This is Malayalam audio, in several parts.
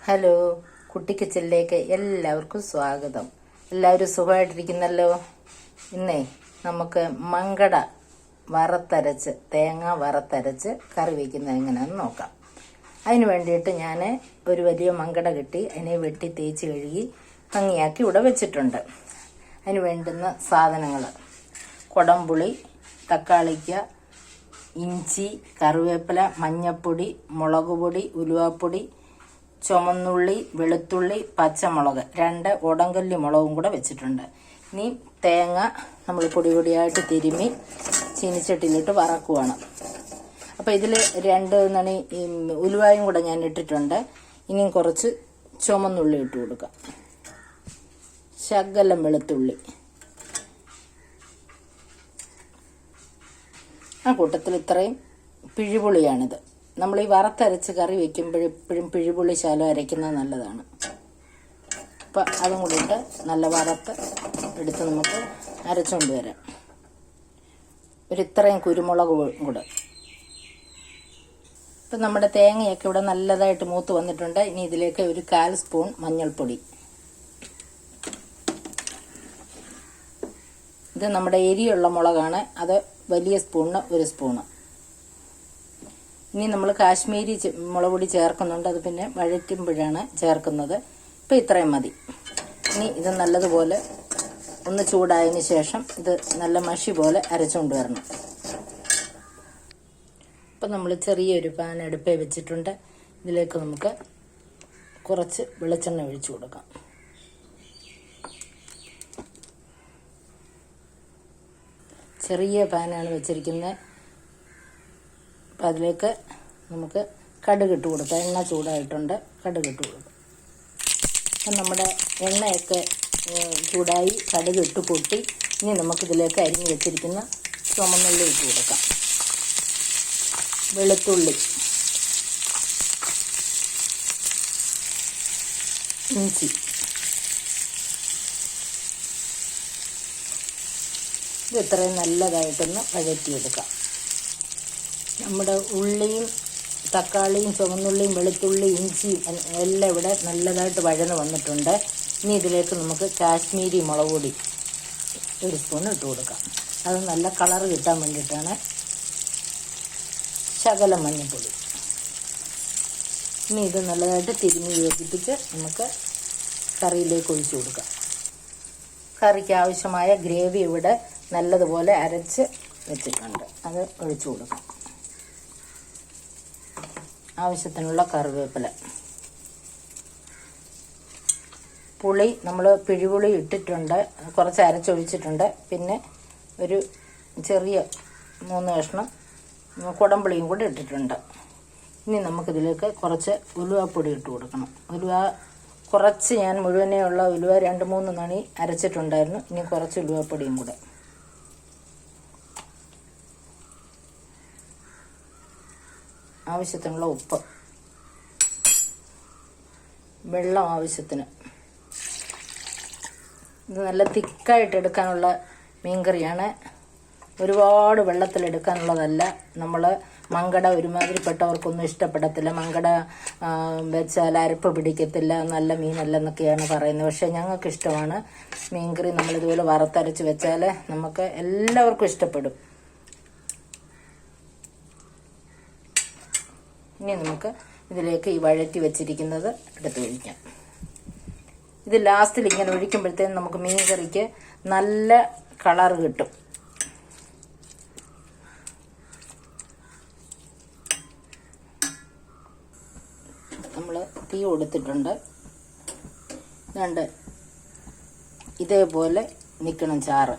ഹലോ, കുട്ടി കിച്ചണിലേക്ക് എല്ലാവർക്കും സ്വാഗതം. എല്ലാവരും സുഖമായിട്ടിരിക്കുന്നല്ലോ. ഇന്നേ നമുക്ക് മങ്കട തേങ്ങ വറുത്തരച്ച് കറി വയ്ക്കുന്നത് എങ്ങനെയാണെന്ന് നോക്കാം. അതിന് വേണ്ടിയിട്ട് ഞാൻ ഒരു വലിയ മങ്കട കിട്ടി അതിനെ വെട്ടി തേച്ച് കഴുകി ഭംഗിയാക്കി ഇവിടെ വെച്ചിട്ടുണ്ട്. അതിന് വേണ്ടുന്ന സാധനങ്ങൾ: കൊടംപുളി, തക്കാളിക്ക, ഇഞ്ചി, കറിവേപ്പില, മഞ്ഞൾപ്പൊടി, മുളക് പൊടി, ഉലുവാപ്പൊടി, ചുമന്നുള്ളി, വെളുത്തുള്ളി, പച്ചമുളക്, 2 ഉടങ്കല്ലി മുളകും കൂടെ വെച്ചിട്ടുണ്ട്. ഇനി തേങ്ങ നമ്മൾ പൊടി പൊടിയായിട്ട് തിരുമ്മി ചീനിച്ചട്ടിയിലിട്ട് വറക്കുവാണ്. അപ്പോൾ ഇതിൽ 2 നണി ഉലുവായും കൂടെ ഞാൻ ഇട്ടിട്ടുണ്ട്. ഇനിയും കുറച്ച് ചുമന്നുള്ളി ഇട്ട് കൊടുക്കാം, ശകലം വെളുത്തുള്ളി. ആ കൂട്ടത്തിൽ ഇത്രയും പിഴിപുളിയാണിത്. നമ്മൾ ഈ വറുത്തരച്ച് കറി വയ്ക്കുമ്പോഴെപ്പോഴും പിഴിപുളി ശാലം അരയ്ക്കുന്നത് നല്ലതാണ്. അപ്പം അതും കൂടി ഇട്ട് നല്ല വറുത്ത് എടുത്ത് നമുക്ക് അരച്ചുകൊണ്ട് വരാം. ഇത്രയും കുരുമുളക് കൂടെ. ഇപ്പം നമ്മുടെ തേങ്ങയൊക്കെ ഇവിടെ നല്ലതായിട്ട് മൂത്ത് വന്നിട്ടുണ്ട്. ഇനി ഇതിലേക്ക് ഒരു 1/4 സ്പൂൺ മഞ്ഞൾപ്പൊടി. ഇത് നമ്മുടെ എരിയുള്ള മുളകാണ്, അത് വലിയ സ്പൂണിന് 1 സ്പൂണ്. ഇനി നമ്മൾ കാശ്മീരി മുളക് പൊടി ചേർക്കുന്നുണ്ട്, അത് പിന്നെ വഴറ്റുമ്പോഴാണ് ചേർക്കുന്നത്. ഇപ്പം ഇത്രയും മതി. ഇനി ഇത് നല്ലതുപോലെ ഒന്ന് ചൂടായതിന് ശേഷം ഇത് നല്ല മഷി പോലെ അരച്ചുകൊണ്ട് വരണം. ഇപ്പം നമ്മൾ ചെറിയൊരു പാൻ അടുപ്പേ വെച്ചിട്ടുണ്ട്. ഇതിലേക്ക് നമുക്ക് കുറച്ച് വെളിച്ചെണ്ണ ഒഴിച്ചു കൊടുക്കാം. ചെറിയ പാനാണ് വെച്ചിരിക്കുന്നത്. അപ്പം അതിലേക്ക് നമുക്ക് കടുകിട്ട് കൊടുക്കാം. എണ്ണ ചൂടായിട്ടുണ്ട്, കടുകിട്ട് കൊടുക്കാം. അപ്പം നമ്മുടെ എണ്ണയൊക്കെ ചൂടായി, കടുകിട്ട് പൊട്ടി. ഇനി നമുക്കിതിലേക്ക് അരിഞ്ഞ് വെച്ചിരിക്കുന്ന ചുമന്നുള്ളി ഇട്ട് കൊടുക്കാം, വെളുത്തുള്ളി, ഇഞ്ചി. ഇത് ഇത്രയും നല്ലതായിട്ടൊന്ന് വഴറ്റിയെടുക്കാം. നമ്മുടെ ഉള്ളിയും തക്കാളിയും ചുവന്നുള്ളിയും വെളുത്തുള്ളി ഇഞ്ചിയും എല്ലാം ഇവിടെ നല്ലതായിട്ട് വഴന്ന് വന്നിട്ടുണ്ട്. ഇനി ഇതിലേക്ക് നമുക്ക് കാശ്മീരി മുളക് പൊടി 1 സ്പൂൺ ഇട്ട് കൊടുക്കാം. അത് നല്ല കളർ കിട്ടാൻ വേണ്ടിയിട്ടാണ്. ശകലം മഞ്ഞൾപ്പൊടി. ഇനി ഇത് നല്ലതായിട്ട് തിരുമ്മി യോജിപ്പിച്ച് നമുക്ക് കറിയിലേക്ക് ഒഴിച്ചു കൊടുക്കാം. കറിക്ക് ആവശ്യമായ ഗ്രേവി ഇവിടെ നല്ലതുപോലെ അരച്ച് വെച്ചിട്ടുണ്ട്, അത് ഒഴിച്ചു കൊടുക്കാം. ആവശ്യത്തിനുള്ള കറിവേപ്പില, പുളി നമ്മൾ പിഴിപുളി ഇട്ടിട്ടുണ്ട്, കുറച്ച് അരച്ചൊഴിച്ചിട്ടുണ്ട്. പിന്നെ ഒരു ചെറിയ 3 കഷ്ണം കുടംപുളിയും കൂടി ഇട്ടിട്ടുണ്ട്. ഇനി നമുക്കിതിലേക്ക് കുറച്ച് ഉലുവാപ്പൊടി ഇട്ട് കൊടുക്കണം. കുറച്ച് ഞാൻ മുഴുവനെയുള്ള ഉലുവ 2-3 നണി അരച്ചിട്ടുണ്ടായിരുന്നു. ഇനി കുറച്ച് ഉലുവാപ്പൊടിയും കൂടെ. ആവശ്യത്തിനുള്ള ഉപ്പ്, വെള്ളം ആവശ്യത്തിന്. ഇത് നല്ല തിക്കായിട്ട് എടുക്കാനുള്ള മീൻകറിയാണ്, ഒരുപാട് വെള്ളത്തിലെടുക്കാനുള്ളതല്ല. നമ്മൾ മങ്കട ഒരുമാതിരിപ്പെട്ടവർക്കൊന്നും ഇഷ്ടപ്പെടത്തില്ല. മങ്കട വെച്ചാൽ അരപ്പ് പിടിക്കത്തില്ല, നല്ല മീനല്ലെന്നൊക്കെയാണ് പറയുന്നത്. പക്ഷേ ഞങ്ങൾക്ക് ഇഷ്ടമാണ് മീൻകറി. നമ്മളിതുപോലെ വറുത്തരച്ച് വെച്ചാൽ നമുക്ക് എല്ലാവർക്കും ഇഷ്ടപ്പെടും. ഇനി നമുക്ക് ഇതിലേക്ക് ഈ വഴറ്റി വെച്ചിരിക്കുന്നത് എടുത്ത് ഒഴിക്കാം. ഇത് ലാസ്റ്റിൽ ഇങ്ങനെ ഒഴിക്കുമ്പോഴത്തേനും നമുക്ക് മീൻ കറിക്ക് നല്ല കളർ കിട്ടും. നമ്മൾ തീ കൊടുത്തിട്ടുണ്ട്. രണ്ട് ഇതേപോലെ നിൽക്കണം ചാറ്.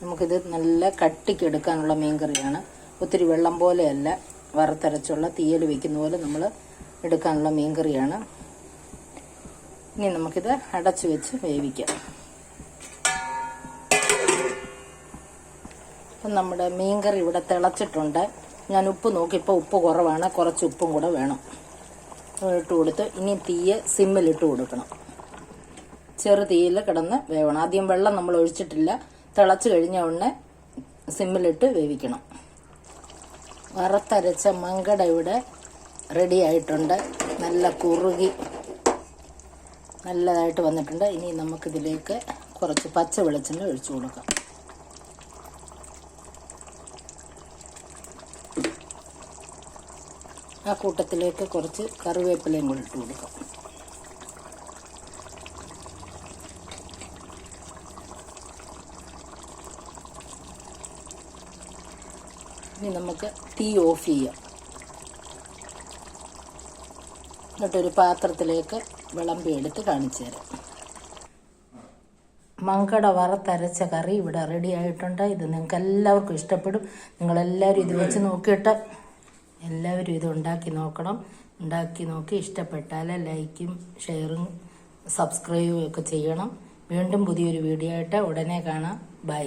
നമുക്കിത് നല്ല കട്ടിക്കെടുക്കാനുള്ള മീൻ കറിയാണ്. ഒത്തിരി വെള്ളം പോലെയല്ല, വറുത്തരച്ചുള്ള തീയൽ വയ്ക്കുന്ന പോലെ നമ്മൾ എടുക്കാനുള്ള മീൻ കറിയാണ്. ഇനി നമുക്കിത് അടച്ചു വെച്ച് വേവിക്കാം. അപ്പം നമ്മുടെ മീൻ കറി ഇവിടെ തിളച്ചിട്ടുണ്ട്. ഞാൻ ഉപ്പ് നോക്കിയപ്പോൾ ഉപ്പ് കുറവാണ്, കുറച്ച് ഉപ്പും കൂടെ വേണം. ഇട്ട് കൊടുത്ത് ഇനി തീയെ സിമ്മിലിട്ട് കൊടുക്കണം. ചെറു തീയിൽ കിടന്ന് വേവണം. ആദ്യം വെള്ളം നമ്മൾ ഒഴിച്ചിട്ടില്ല, തിളച്ച് കഴിഞ്ഞ ഉടനെ സിമ്മിലിട്ട് വേവിക്കണം. വറുത്തരച്ച മങ്കട ഇവിടെ റെഡി ആയിട്ടുണ്ട്. നല്ല കുറുകി നല്ലതായിട്ട് വന്നിട്ടുണ്ട്. ഇനി നമുക്കിതിലേക്ക് കുറച്ച് പച്ച വെളിച്ചെണ്ണ ഒഴിച്ചു കൊടുക്കാം. ആ കൂട്ടത്തിലേക്ക് കുറച്ച് കറിവേപ്പിലയും കൂടി ഇട്ട് കൊടുക്കാം. ഇനി നമുക്ക് തീ ഓഫ് ചെയ്യാം. എന്നിട്ടൊരു പാത്രത്തിലേക്ക് വിളമ്പിയെടുത്ത് കാണിച്ചു തരാം. മങ്കട വറുത്തരച്ച കറി ഇവിടെ റെഡി ആയിട്ടുണ്ട്. ഇത് നിങ്ങൾക്ക് എല്ലാവർക്കും ഇഷ്ടപ്പെടും. നിങ്ങളെല്ലാവരും ഇത് വെച്ച് നോക്കിയിട്ട് എല്ലാവരും ഇത് ഉണ്ടാക്കി നോക്കണം. ഉണ്ടാക്കി നോക്കി ഇഷ്ടപ്പെട്ടാൽ ലൈക്കും ഷെയറും സബ്സ്ക്രൈബും ഒക്കെ ചെയ്യണം. വീണ്ടും പുതിയൊരു വീഡിയോ ആയിട്ട് ഉടനെ കാണാം. ബൈ.